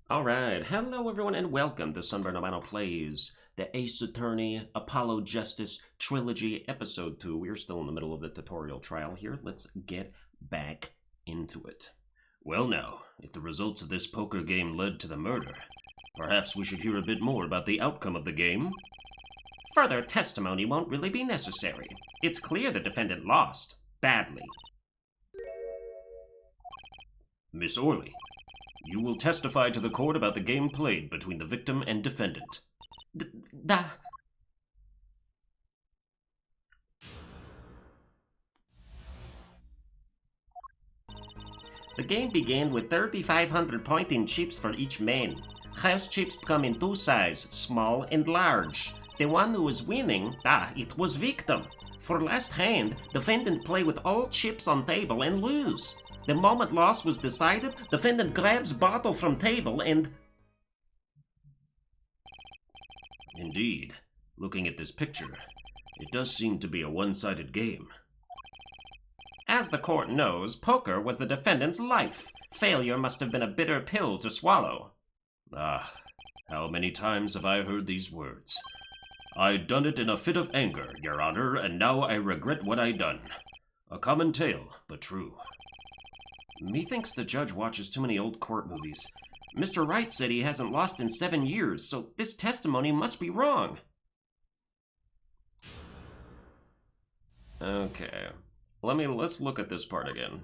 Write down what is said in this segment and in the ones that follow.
Alright, hello everyone and welcome to Sunburned Albino Plays, the Ace Attorney, Apollo Justice Trilogy, Episode 2. We're still in the middle of the tutorial trial here. Let's get back into it. Well now, if the results of this poker game led to the murder, perhaps we should hear a bit more about the outcome of the game. Further testimony won't really be necessary. It's clear the defendant lost. Badly. Miss Orley, you will testify to the court about the game played between the victim and defendant. The game began with 3,500 pointing chips for each man. House chips come in two sizes, small and large. The one who was winning, it was victim. For last hand, defendant play with all chips on table and lose. The moment loss was decided, defendant grabs bottle from table and... Indeed, looking at this picture, it does seem to be a one-sided game. As the court knows, poker was the defendant's life. Failure must have been a bitter pill to swallow. How many times have I heard these words? I done it in a fit of anger, Your Honor, and now I regret what I done. A common tale, but true. Methinks the judge watches too many old court movies. Mr. Wright said he hasn't lost in 7 years, so this testimony must be wrong. Okay, let's look at this part again.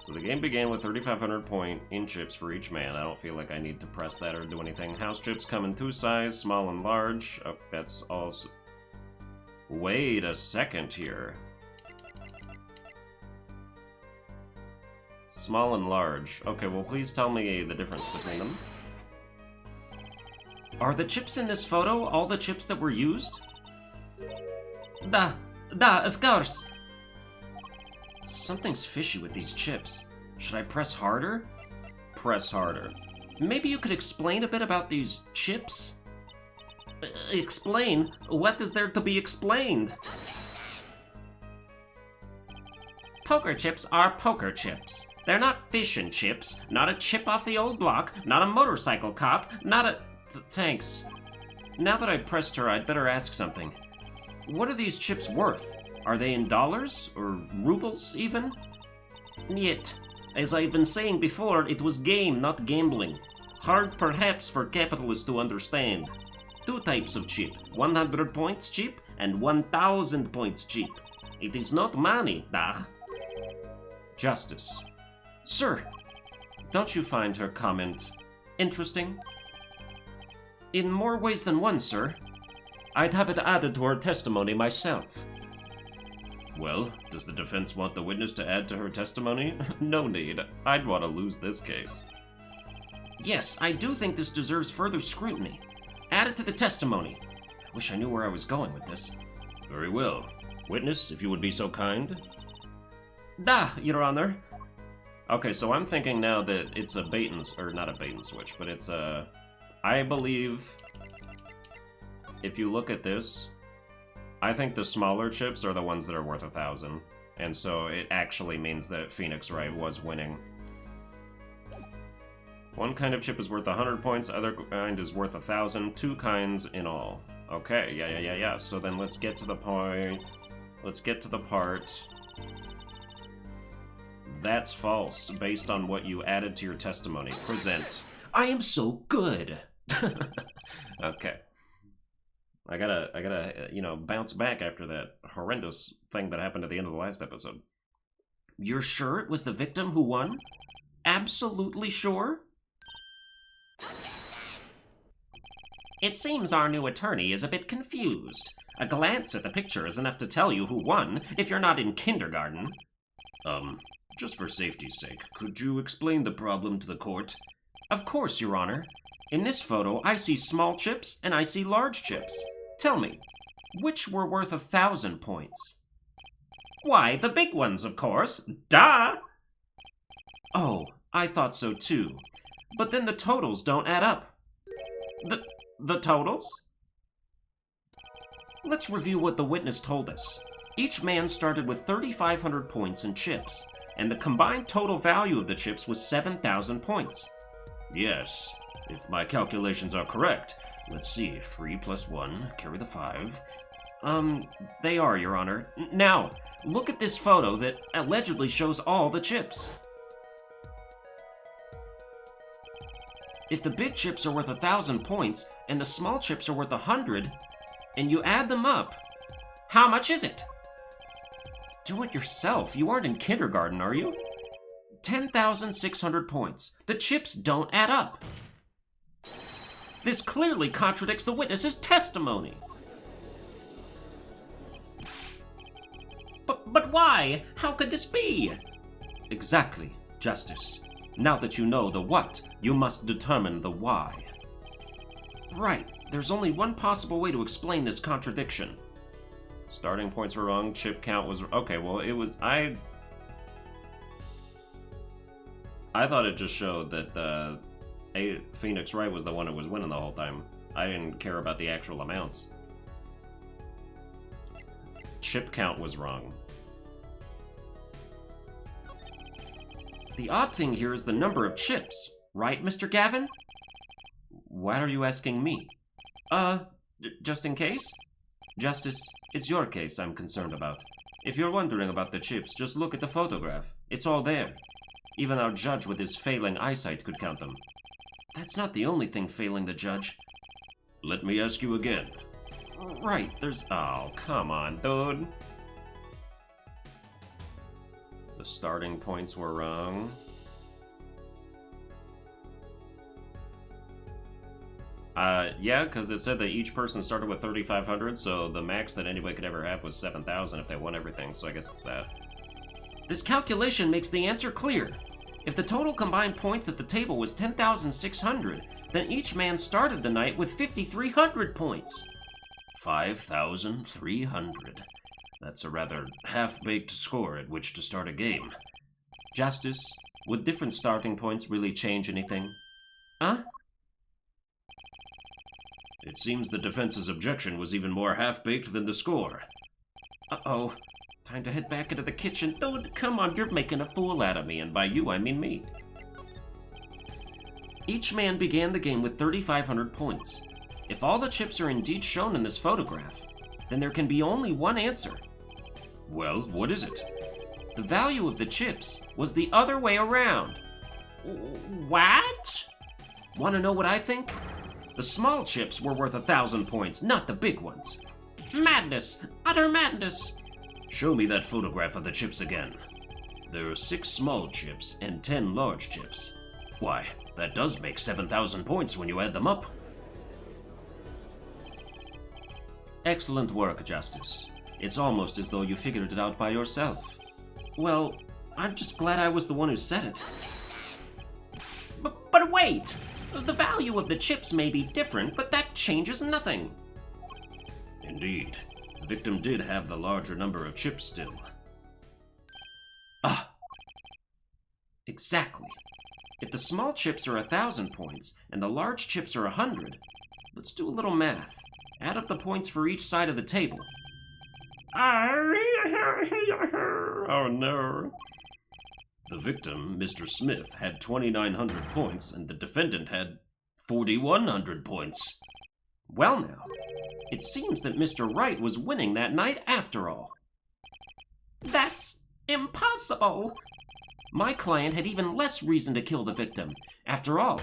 So the game began with 3,500 point in chips for each man. I don't feel like I need to press that or do anything. House chips come in two sizes, small and large. Oh, that's also... Wait a second here. Small and large. Okay, well please tell me the difference between them. Are the chips in this photo all the chips that were used? Of course. Something's fishy with these chips. Should I press harder? Press harder. Maybe you could explain a bit about these chips? Explain? What is there to be explained? Poker chips are poker chips. They're not fish and chips, not a chip off the old block, not a motorcycle cop, not a... Thanks. Now that I've pressed her, I'd better ask something. What are these chips worth? Are they in dollars? Or rubles, even? Yet, as I've been saying before, it was game, not gambling. Hard, perhaps, for capitalists to understand. Two types of chip. 100 points chip and 1,000 points chip. It is not money, Justice. Sir, don't you find her comment interesting? In more ways than one, sir. I'd have it added to her testimony myself. Well, does the defense want the witness to add to her testimony? No need. I'd want to lose this case. Yes, I do think this deserves further scrutiny. Add it to the testimony. I wish I knew where I was going with this. Very well. Witness, if you would be so kind. Your Honor. Okay, so I'm thinking now that it's a bait and... or not a bait and switch, but it's a... I believe... If you look at this, I think the smaller chips are the ones that are worth 1,000. And so it actually means that Phoenix Wright was winning. One kind of chip is worth 100 points, other kind is worth 1,000. Two kinds in all. Okay, yeah. So then let's get to the point. Let's get to the part... That's false, based on what you added to your testimony. Present. I am so good! Okay. I gotta, bounce back after that horrendous thing that happened at the end of the last episode. You're sure it was the victim who won? Absolutely sure? It seems our new attorney is a bit confused. A glance at the picture is enough to tell you who won, if you're not in kindergarten. Just for safety's sake, could you explain the problem to the court? Of course, Your Honor. In this photo, I see small chips and I see large chips. Tell me, which were worth 1,000 points? Why, the big ones, of course. Duh! Oh, I thought so too. But then the totals don't add up. The totals? Let's review what the witness told us. Each man started with 3,500 points in chips, and the combined total value of the chips was 7,000 points. Yes, If my calculations are correct, let's see, 3 plus 1, carry the 5. They are, Your Honor. Now, look at this photo that allegedly shows all the chips. If the big chips are worth 1,000 points and the small chips are worth 100, and you add them up, how much is it? Do it yourself. You aren't in kindergarten, are you? 10,600 points. The chips don't add up. This clearly contradicts the witness's testimony. But why? How could this be? Exactly, Justice. Now that you know the what, you must determine the why. Right. There's only one possible way to explain this contradiction. Starting points were wrong, chip count was... Okay, well, it was... I thought it just showed that Phoenix Wright was the one who was winning the whole time. I didn't care about the actual amounts. Chip count was wrong. The odd thing here is the number of chips, right, Mr. Gavin? Why are you asking me? Just in case? Justice, it's your case I'm concerned about. If you're wondering about the chips, just look at the photograph. It's all there. Even our judge with his failing eyesight could count them. That's not the only thing failing the judge. Let me ask you again. Right, there's... Oh, come on, dude. The starting points were wrong. Yeah, because it said that each person started with 3,500, so the max that anybody could ever have was 7,000 if they won everything, so I guess it's that. This calculation makes the answer clear. If the total combined points at the table was 10,600, then each man started the night with 5,300 points. 5,300. That's a rather half-baked score at which to start a game. Justice, would different starting points really change anything? Huh? It seems the defense's objection was even more half-baked than the score. Uh-oh. Time to head back into the kitchen. Dude, come on, you're making a fool out of me, and by you, I mean me. Each man began the game with 3,500 points. If all the chips are indeed shown in this photograph, then there can be only one answer. Well, what is it? The value of the chips was the other way around. What? Want to know what I think? The small chips were worth 1,000 points, not the big ones. Madness! Utter madness! Show me that photograph of the chips again. There are 6 small chips and 10 large chips. Why, that does make 7,000 points when you add them up. Excellent work, Justice. It's almost as though you figured it out by yourself. Well, I'm just glad I was the one who said it. But wait! The value of the chips may be different, but that changes nothing. Indeed. The victim did have the larger number of chips still. Ah! Exactly. If the small chips are 1,000 points, and the large chips are 100, let's do a little math. Add up the points for each side of the table. Oh no. The victim, Mr. Smith, had 2,900 points, and the defendant had 4,100 points. Well now, it seems that Mr. Wright was winning that night after all. That's impossible! My client had even less reason to kill the victim. After all,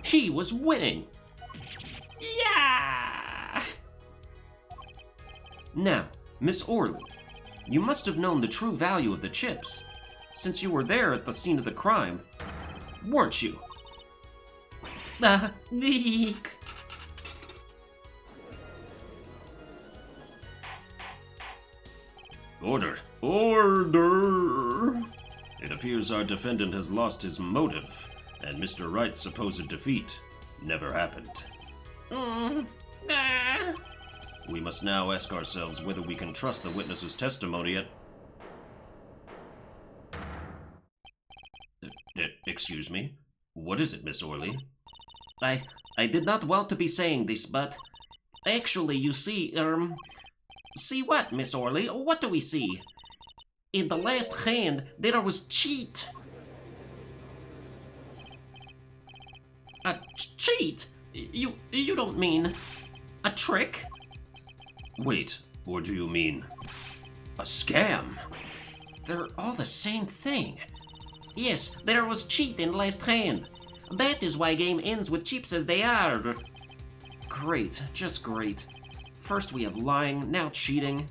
he was winning. Yeah! Now, Miss Orley, you must have known the true value of the chips, since you were there at the scene of the crime, weren't you? Eek. Order! Order! It appears our defendant has lost his motive, and Mr. Wright's supposed defeat never happened. We must now ask ourselves whether we can trust the witness's testimony at... Excuse me? What is it, Miss Orley? I did not want to be saying this, but... Actually, you see, See what, Miss Orley? What do we see? In the last hand, there was cheat. A cheat? You don't mean a trick? Wait, or do you mean a scam? They're all the same thing. Yes, there was cheat in last hand. That is why game ends with cheats as they are. Great, just great. First we have lying, now cheating.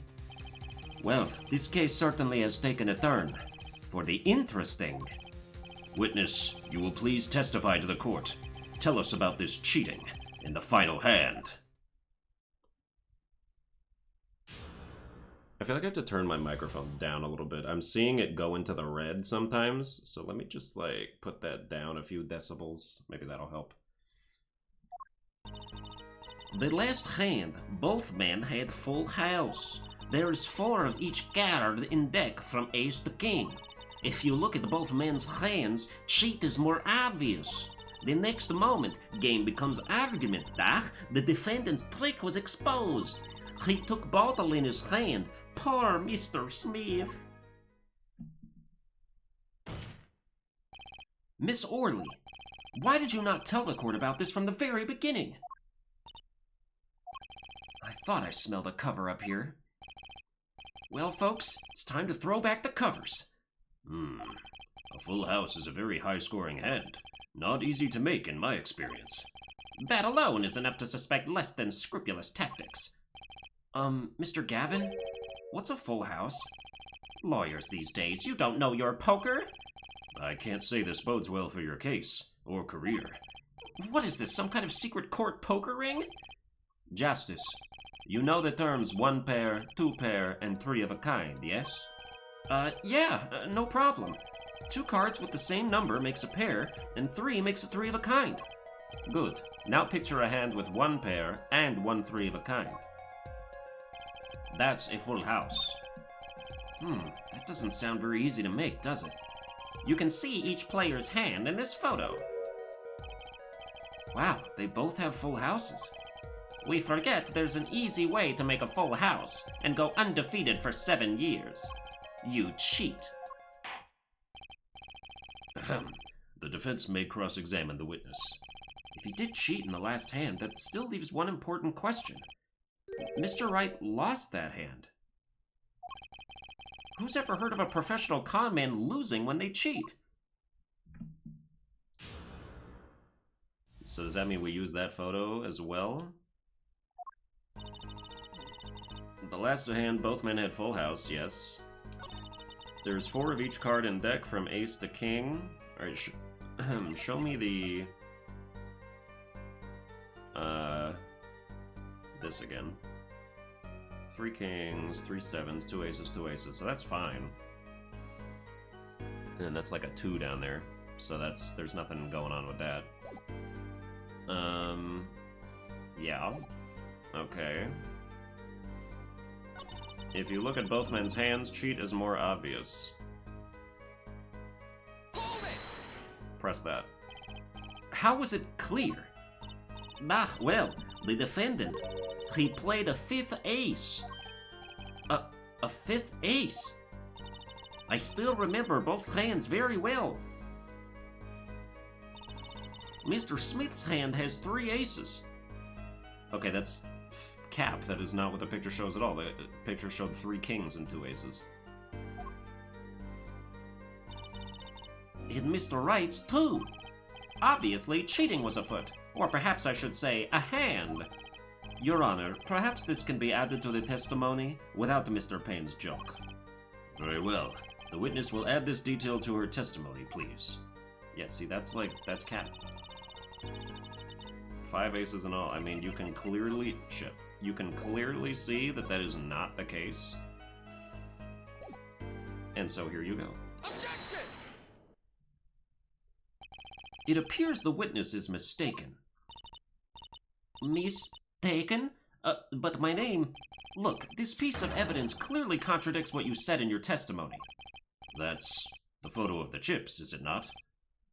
Well, this case certainly has taken a turn for the interesting. Witness, you will please testify to the court. Tell us about this cheating in the final hand. I feel like I have to turn my microphone down a little bit. I'm seeing it go into the red sometimes, so let me just like put that down a few decibels. Maybe that'll help. The last hand, both men had full house. There is 4 of each card in deck from ace to king. If you look at both men's hands, cheat is more obvious. The next moment, game becomes argument. The defendant's trick was exposed. He took bottle in his hand. Poor Mr. Smith. Miss Orley, why did you not tell the court about this from the very beginning? I thought I smelled a cover up here. Well, folks, it's time to throw back the covers. A full house is a very high-scoring hand. Not easy to make in my experience. That alone is enough to suspect less than scrupulous tactics. Mr. Gavin? What's a full house? Lawyers these days, you don't know your poker? I can't say this bodes well for your case, or career. What is this, some kind of secret court poker ring? Justice, you know the terms 1 pair, 2 pair, and 3 of a kind, yes? Yeah, no problem. 2 cards with the same number makes a pair, and 3 makes a 3 of a kind. Good. Now picture a hand with 1 pair and 1 3 of a kind. That's a full house. That doesn't sound very easy to make, does it? You can see each player's hand in this photo. Wow, they both have full houses. We forget there's an easy way to make a full house and go undefeated for 7 years. You cheat. The defense may cross-examine the witness. If he did cheat in the last hand, that still leaves one important question. Mr. Wright lost that hand. Who's ever heard of a professional con man losing when they cheat? So does that mean we use that photo as well? The last hand, both men had full house, yes. There's 4 of each card in deck from ace to king. Alright, show me the... this again. 3 kings, 3 sevens, 2 aces, 2 aces, so that's fine. And that's like a 2 down there, so there's nothing going on with that. Yeah. Okay. If you look at both men's hands, cheat is more obvious. Press that. How was it clear? Well, the defendant, he played a 5th ace. A 5th ace? I still remember both hands very well. Mr. Smith's hand has 3 aces. Okay, that's cap. That is not what the picture shows at all. The picture showed 3 kings and 2 aces. In Mr. Wright's, too. Obviously, cheating was afoot. Or perhaps I should say, a hand. Your Honor, perhaps this can be added to the testimony without Mr. Payne's joke. Very well. The witness will add this detail to her testimony, please. Yeah, see, that's cap. 5 aces and all. I mean, you can clearly... Shit. You can clearly see that that is not the case. And so here you go. Objection! It appears the witness is mistaken. Mistaken? But my name... Look, this piece of evidence clearly contradicts what you said in your testimony. That's the photo of the chips, is it not?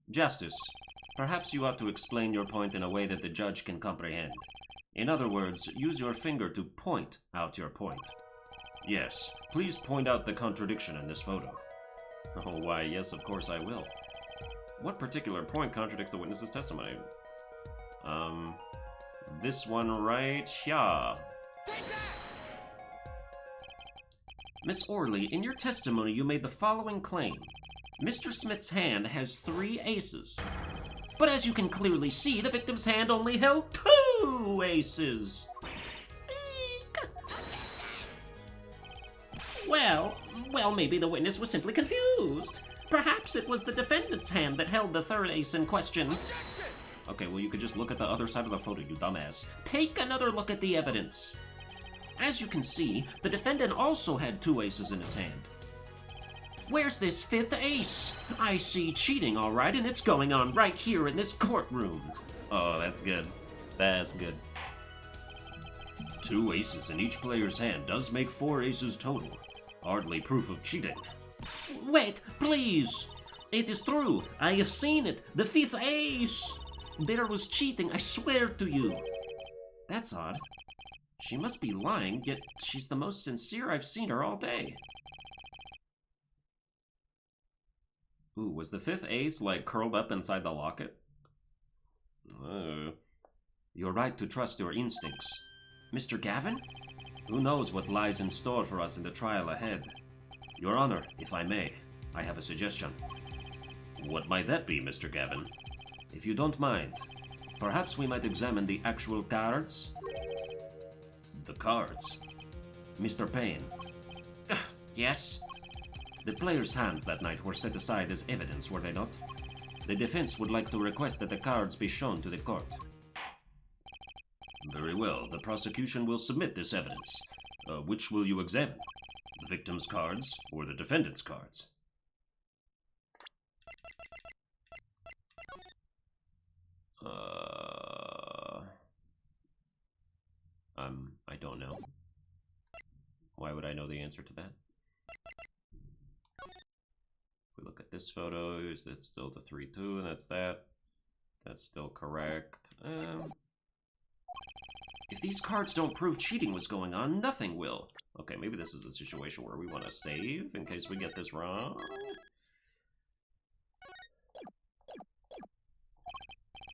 Justice, perhaps you ought to explain your point in a way that the judge can comprehend. In other words, use your finger to point out your point. Yes, please point out the contradiction in this photo. Oh, why, yes, of course I will. What particular point contradicts the witness's testimony? This one right here. Miss Orley, in your testimony, you made the following claim. Mr. Smith's hand has 3 aces. But as you can clearly see, the victim's hand only held 2 aces. Well, maybe the witness was simply confused. Perhaps it was the defendant's hand that held the 3rd ace in question. Okay, well, you could just look at the other side of the photo, you dumbass. Take another look at the evidence. As you can see, the defendant also had 2 aces in his hand. Where's this 5th ace? I see cheating, all right, and it's going on right here in this courtroom. Oh, that's good. That's good. 2 aces in each player's hand does make 4 aces total. Hardly proof of cheating. Wait, please. It is true. I have seen it. The 5th ace. There was cheating, I swear to you. That's odd. She must be lying, yet she's the most sincere I've seen her all day. Ooh, was the 5th ace, like, curled up inside the locket? You're right to trust your instincts. Mr. Gavin? Who knows what lies in store for us in the trial ahead? Your Honor, if I may, I have a suggestion. What might that be, Mr. Gavin? If you don't mind, perhaps we might examine the actual cards? The cards? Mr. Payne. Yes? The players' hands that night were set aside as evidence, were they not? The defense would like to request that the cards be shown to the court. Very well. The prosecution will submit this evidence. Which will you examine? The victim's cards or the defendant's cards? I don't know. Why would I know the answer to that? If we look at this photo, is that still the 3-2, and that's that. That's still correct. If these cards don't prove cheating was going on, nothing will. Okay, maybe this is a situation where we want to save in case we get this wrong.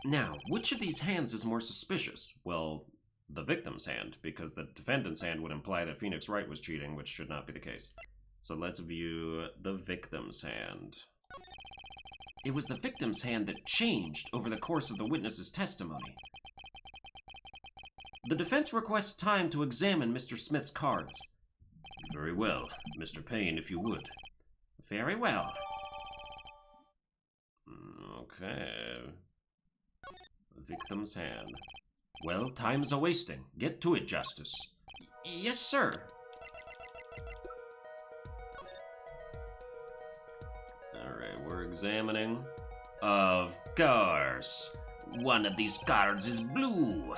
Now, which of these hands is more suspicious? Well, the victim's hand, because the defendant's hand would imply that Phoenix Wright was cheating, which should not be the case. So let's view the victim's hand. It was the victim's hand that changed over the course of the witness's testimony. The defense requests time to examine Mr. Smith's cards. Very well. Mr. Payne, if you would. Very well. Okay. Victim's hand. Well, time's a-wasting. Get to it, Justice. Yes, sir. Alright, we're examining. Of course. One of these cards is blue.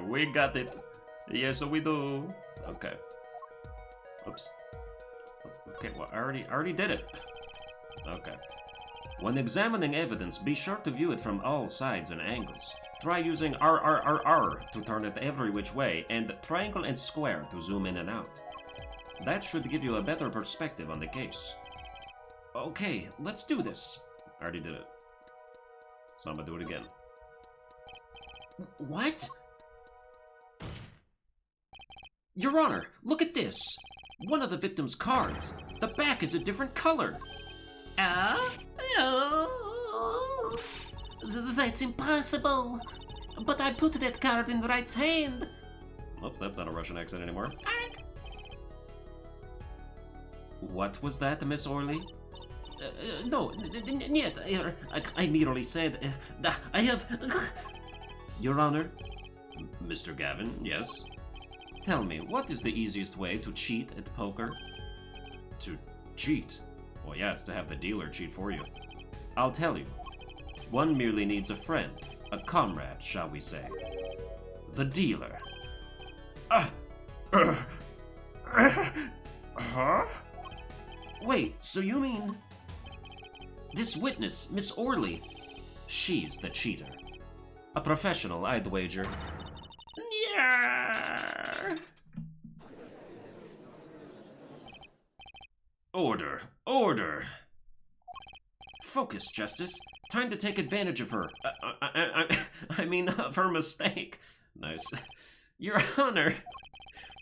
We got it. Yes, we do. Okay. Oops. Okay, well, I already did it. Okay. When examining evidence, be sure to view it from all sides and angles. Try using RRRR to turn it every which way, and triangle and square to zoom in and out. That should give you a better perspective on the case. Okay, let's do this. I already did it. So I'm gonna do it again. What? Your Honor, look at this. One of the victim's cards. The back is a different color. That's impossible. But I put that card in Wright's hand. Oops, that's not a Russian accent anymore. What was that, Miss Orley? No, нет, I merely said, I have... Your Honor? Mr. Gavin, yes? Tell me, what is the easiest way to cheat at poker? To cheat? Well, yeah, it's to have the dealer cheat for you. I'll tell you. One merely needs a friend, a comrade, shall we say. The dealer. Huh? Wait, so you mean... This witness, Miss Orley, she's the cheater. A professional, I'd wager. Yeah. Order! Order! Focus, Justice. Time to take advantage of her. I mean, of her mistake. Nice. Your Honor,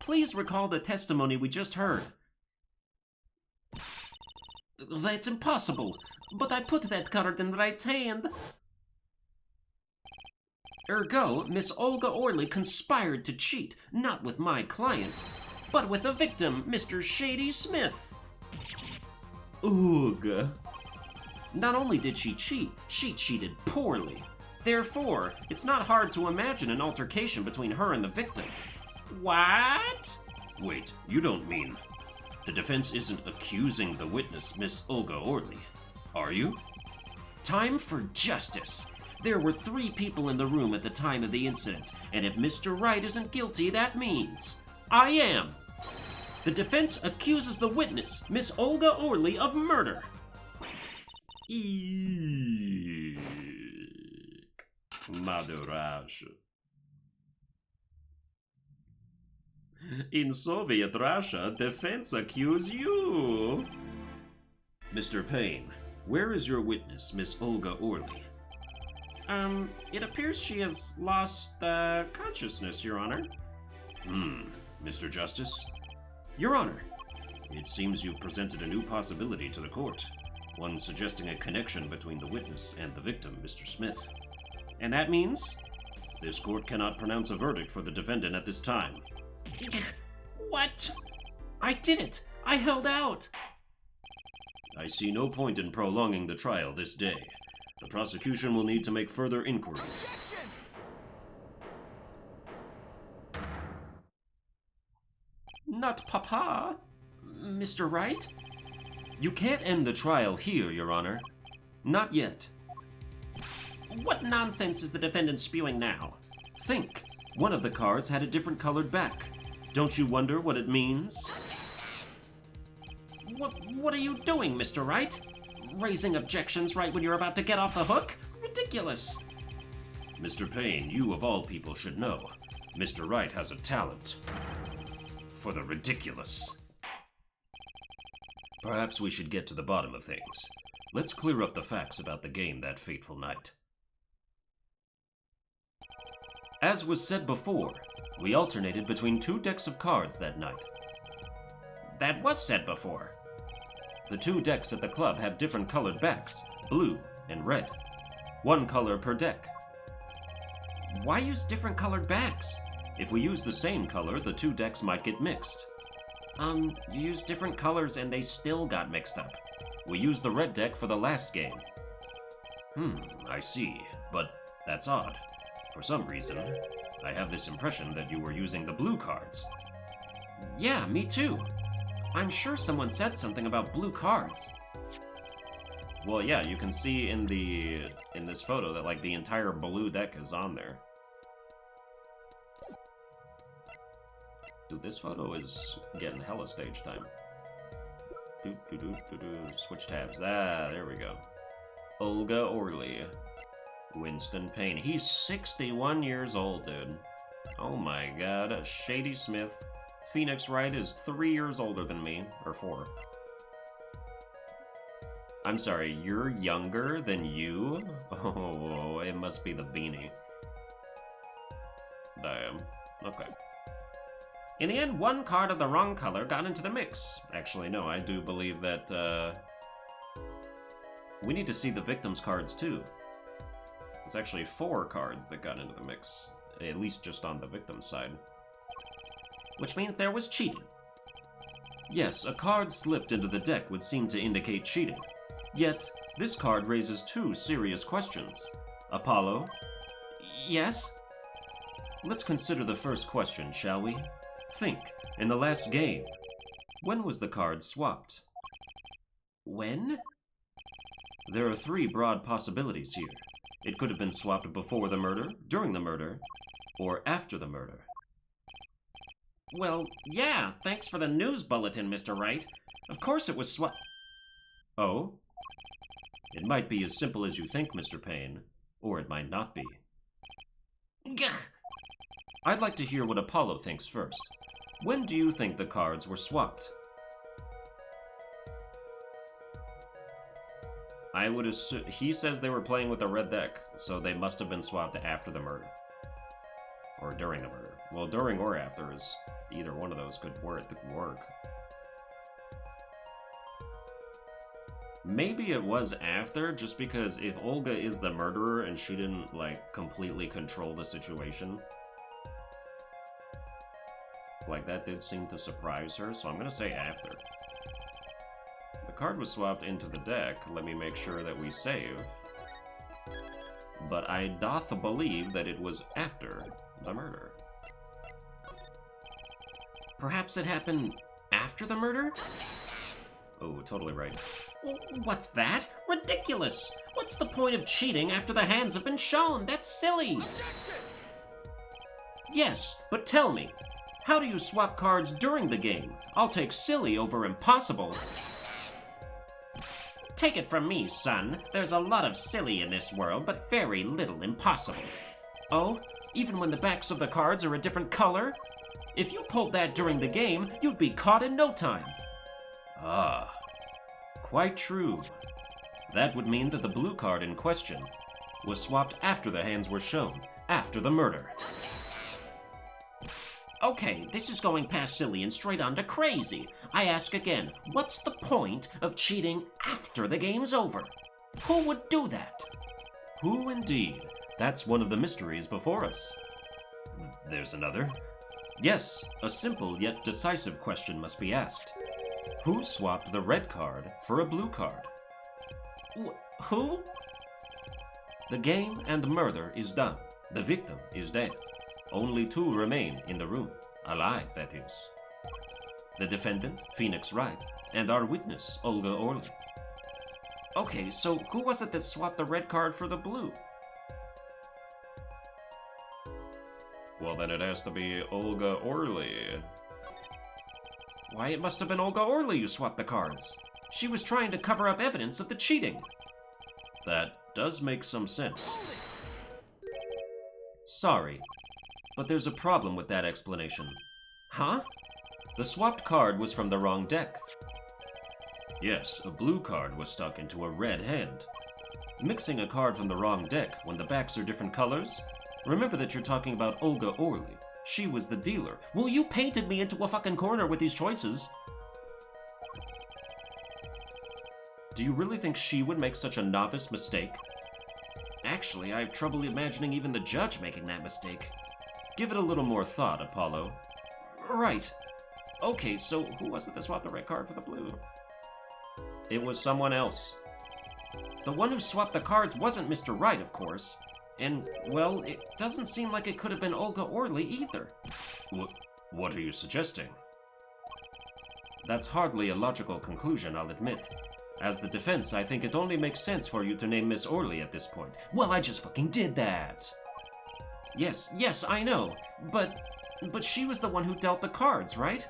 please recall the testimony we just heard. That's impossible, but I put that card in Wright's hand. Ergo, Miss Olga Orley conspired to cheat, not with my client, but with the victim, Mr. Shady Smith. Ugh. Not only did she cheat, she cheated poorly. Therefore, it's not hard to imagine an altercation between her and the victim. What? Wait, you don't mean... The defense isn't accusing the witness, Miss Olga Orley, are you? Time for justice. There were 3 people in the room at the time of the incident, and if Mr. Wright isn't guilty, that means I am. The defense accuses the witness, Miss Olga Orley, of murder. Eek. Madurage. In Soviet Russia, defense accuse you. Mr. Payne, where is your witness, Miss Olga Orley? It appears she has lost, consciousness, Your Honor. Mr. Justice? Your Honor, it seems you've presented a new possibility to the court, one suggesting a connection between the witness and the victim, Mr. Smith. And that means? This court cannot pronounce a verdict for the defendant at this time. What? I did it! I held out! I see no point in prolonging the trial this day. The prosecution will need to make further inquiries. Not Papa. Mr. Wright? You can't end the trial here, Your Honor. Not yet. What nonsense is the defendant spewing now? Think. One of the cards had a different colored back. Don't you wonder what it means? What are you doing, Mr. Wright? Raising objections right when you're about to get off the hook? Ridiculous. Mr. Payne, you of all people should know. Mr. Wright has a talent for the ridiculous. Perhaps we should get to the bottom of things. Let's clear up the facts about the game that fateful night. As was said before, we alternated between 2 decks of cards that night. That was said before. The 2 decks at the club have different colored backs, blue and red. 1 color per deck. Why use different colored backs? If we use the same color, the 2 decks might get mixed. You used different colors and they still got mixed up. We used the red deck for the last game. I see, but that's odd. For some reason, I have this impression that you were using the blue cards. Yeah, me too. I'm sure someone said something about blue cards. Well, yeah, you can see in this photo that like the entire blue deck is on there. Dude, this photo is getting hella stage time. Switch tabs. Ah, there we go. Olga Orley. Winston Payne. He's 61 years old, dude. Oh my god. Shady Smith. Phoenix Wright is 3 years older than me. Or 4. I'm sorry, you're younger than you? Oh, it must be the beanie. Damn. Okay. In the end, 1 card of the wrong color got into the mix. Actually, no, I do believe that, we need to see the victim's cards, too. There's actually 4 cards that got into the mix, at least just on the victim's side. Which means there was cheating. Yes, a card slipped into the deck would seem to indicate cheating. Yet, this card raises 2 serious questions. Apollo? Yes? Let's consider the first question, shall we? Think, in the last game, when was the card swapped? When? There are 3 broad possibilities here. It could have been swapped before the murder, during the murder, or after the murder. Well, yeah, thanks for the news bulletin, Mr. Wright. Of course it was swapped. Oh? It might be as simple as you think, Mr. Payne, or it might not be. Gah! I'd like to hear what Apollo thinks first. When do you think the cards were swapped? I would assume... He says they were playing with the red deck, so they must have been swapped after the murder. Or during the murder. Well, during or after is... Either one of those could work. Maybe it was after, just because if Olga is the murderer and she didn't, like, completely control the situation... Like, that did seem to surprise her, so I'm gonna say after. The card was swapped into the deck. Let me make sure that we save. But I doth believe that it was after the murder. Perhaps it happened after the murder? Oh, totally right. What's that? Ridiculous! What's the point of cheating after the hands have been shown? That's silly! Yes, but tell me, how do you swap cards during the game? I'll take silly over impossible. Take it from me, son. There's a lot of silly in this world, but very little impossible. Oh? Even when the backs of the cards are a different color? If you pulled that during the game, you'd be caught in no time. Ah, quite true. That would mean that the blue card in question was swapped after the hands were shown, after the murder. Okay, this is going past silly and straight on to crazy. I ask again, what's the point of cheating after the game's over? Who would do that? Who indeed? That's one of the mysteries before us. There's another. Yes, a simple yet decisive question must be asked. Who swapped the red card for a blue card? Who? The game and murder is done. The victim is dead. Only two remain in the room. Alive, that is. The defendant, Phoenix Wright, and our witness, Olga Orly. Okay, so who was it that swapped the red card for the blue? Well, then it has to be Olga Orly. Why, it must have been Olga Orly who swapped the cards. She was trying to cover up evidence of the cheating. That does make some sense. Sorry, but there's a problem with that explanation. Huh? The swapped card was from the wrong deck. Yes, a blue card was stuck into a red hand. Mixing a card from the wrong deck when the backs are different colors? Remember that you're talking about Olga Orly. She was the dealer. Well, you painted me into a fucking corner with these choices. Do you really think she would make such a novice mistake? Actually, I have trouble imagining even the judge making that mistake. Give it a little more thought, Apollo. Right. Okay, so who was it that swapped the red card for the blue? It was someone else. The one who swapped the cards wasn't Mr. Wright, of course. And, well, it doesn't seem like it could have been Olga Orly either. What are you suggesting? That's hardly a logical conclusion, I'll admit. As the defense, I think it only makes sense for you to name Miss Orly at this point. Well, I just fucking did that! Yes, I know. But she was the one who dealt the cards, right?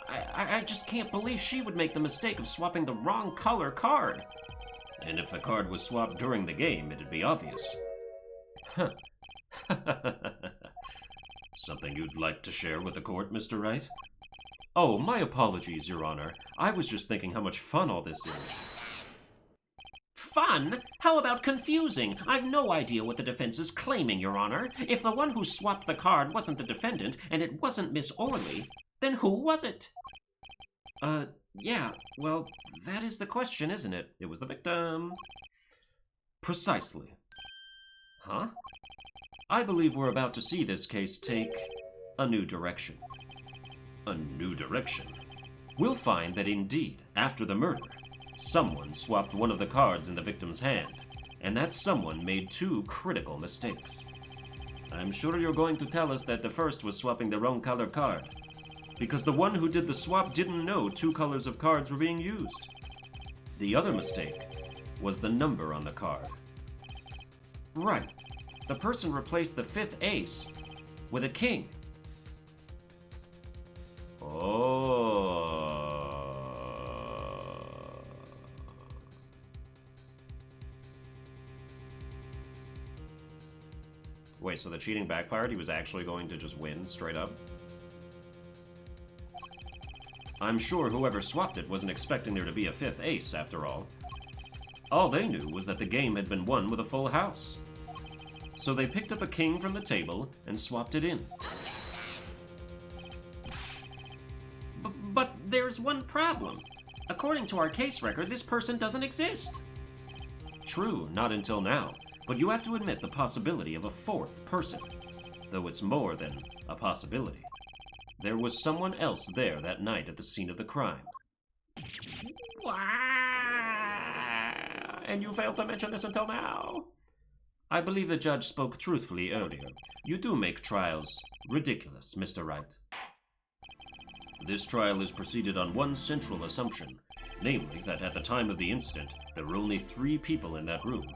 I just can't believe she would make the mistake of swapping the wrong color card. And if the card was swapped during the game, it'd be obvious. Huh. Something you'd like to share with the court, Mr. Wright? Oh, my apologies, Your Honor. I was just thinking how much fun all this is. Fun? How about confusing? I've no idea what the defense is claiming, Your Honor. If the one who swapped the card wasn't the defendant, and it wasn't Miss Orly, then who was it? Yeah, well, that is the question, isn't it? It was the victim. Precisely. Huh? I believe we're about to see this case take a new direction. A new direction? We'll find that indeed, after the murder, someone swapped one of the cards in the victim's hand, and that someone made two critical mistakes. I'm sure you're going to tell us that the first was swapping the wrong color card, because the one who did the swap didn't know two colors of cards were being used. The other mistake was the number on the card. Right. The person replaced the fifth ace with a king. Oh. Wait, so the cheating backfired? He was actually going to just win straight up? I'm sure whoever swapped it wasn't expecting there to be a fifth ace, after all. All they knew was that the game had been won with a full house. So they picked up a king from the table and swapped it in. But there's one problem. According to our case record, this person doesn't exist. True, not until now. But you have to admit the possibility of a fourth person. Though it's more than a possibility. There was someone else there that night at the scene of the crime. And you failed to mention this until now. I believe the judge spoke truthfully earlier. You do make trials ridiculous, Mr. Wright. This trial is proceeded on one central assumption, namely that at the time of the incident, there were only 3 people in that room.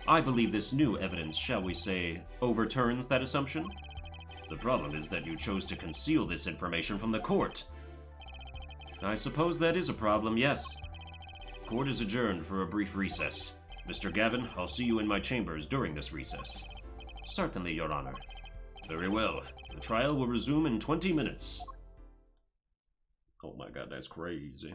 I believe this new evidence, shall we say, overturns that assumption? The problem is that you chose to conceal this information from the court. I suppose that is a problem, yes. Court is adjourned for a brief recess. Mr. Gavin, I'll see you in my chambers during this recess. Certainly, Your Honor. Very well. The trial will resume in 20 minutes. Oh my god, that's crazy.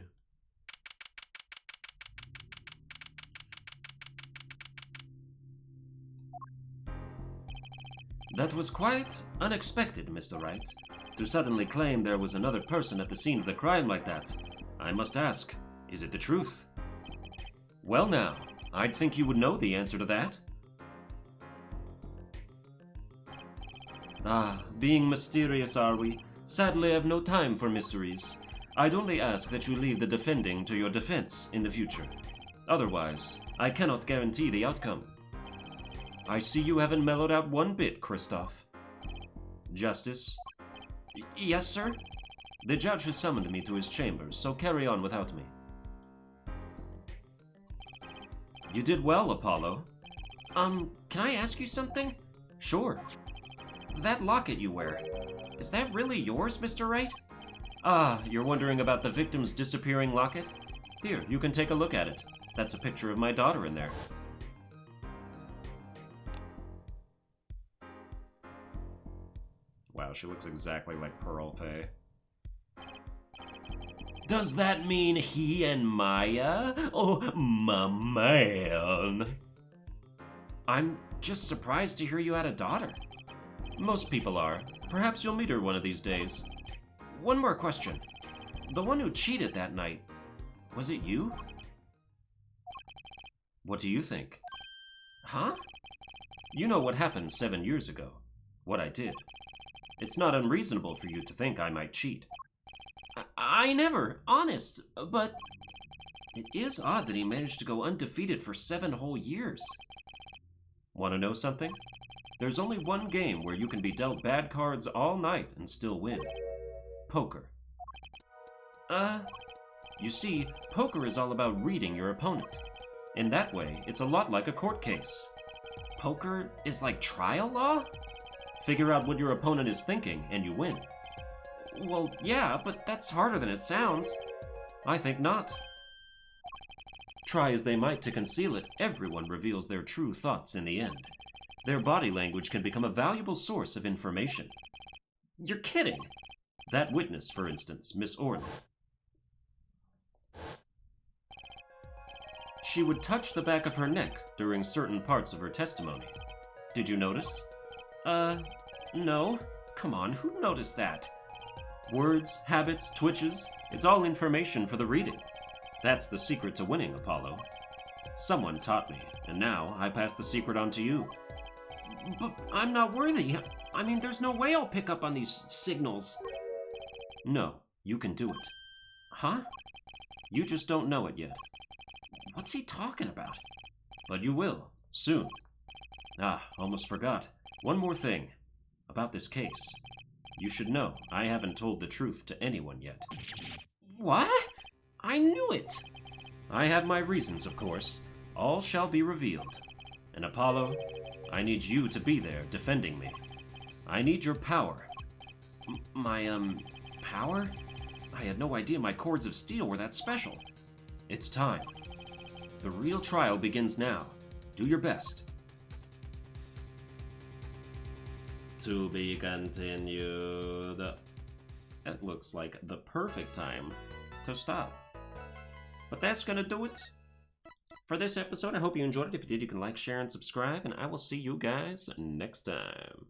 That was quite unexpected, Mr. Wright. To suddenly claim there was another person at the scene of the crime like that. I must ask, is it the truth? Well now, I'd think you would know the answer to that. Ah, being mysterious are we? Sadly, I've no time for mysteries. I'd only ask that you leave the defending to your defense in the future. Otherwise, I cannot guarantee the outcome. I see you haven't mellowed out one bit, Kristoff. Justice? Yes, sir? The judge has summoned me to his chambers, so carry on without me. You did well, Apollo. Can I ask you something? Sure. That locket you wear, is that really yours, Mr. Wright? Ah, you're wondering about the victim's disappearing locket? Here, you can take a look at it. That's a picture of my daughter in there. Wow, she looks exactly like Pearl Tay. Does that mean he and Maya? Oh, my man. I'm just surprised to hear you had a daughter. Most people are. Perhaps you'll meet her one of these days. One more question. The one who cheated that night, was it you? What do you think? Huh? You know what happened 7 years ago. What I did. It's not unreasonable for you to think I might cheat. I never, honest, but it is odd that he managed to go undefeated for 7 whole years. Want to know something? There's only one game where you can be dealt bad cards all night and still win. Poker. You see, poker is all about reading your opponent. In that way, it's a lot like a court case. Poker is like trial law? Figure out what your opponent is thinking, and you win. Well, yeah, but that's harder than it sounds. I think not. Try as they might to conceal it, everyone reveals their true thoughts in the end. Their body language can become a valuable source of information. You're kidding! That witness, for instance, Miss Orland. She would touch the back of her neck during certain parts of her testimony. Did you notice? No. Come on, who noticed that? Words, habits, twitches, it's all information for the reading. That's the secret to winning, Apollo. Someone taught me, and now I pass the secret on to you. But I'm not worthy. I mean, there's no way I'll pick up on these signals. No, you can do it. Huh? You just don't know it yet. What's he talking about? But you will, soon. Ah, almost forgot. One more thing. About this case. You should know, I haven't told the truth to anyone yet. What? I knew it! I have my reasons, of course. All shall be revealed. And Apollo, I need you to be there, defending me. I need your power. Power? I had no idea my cords of steel were that special. It's time. The real trial begins now. Do your best. To be continued. That looks like the perfect time to stop. But that's gonna do it for this episode. I hope you enjoyed it. If you did, you can like, share, and subscribe, and I will see you guys next time.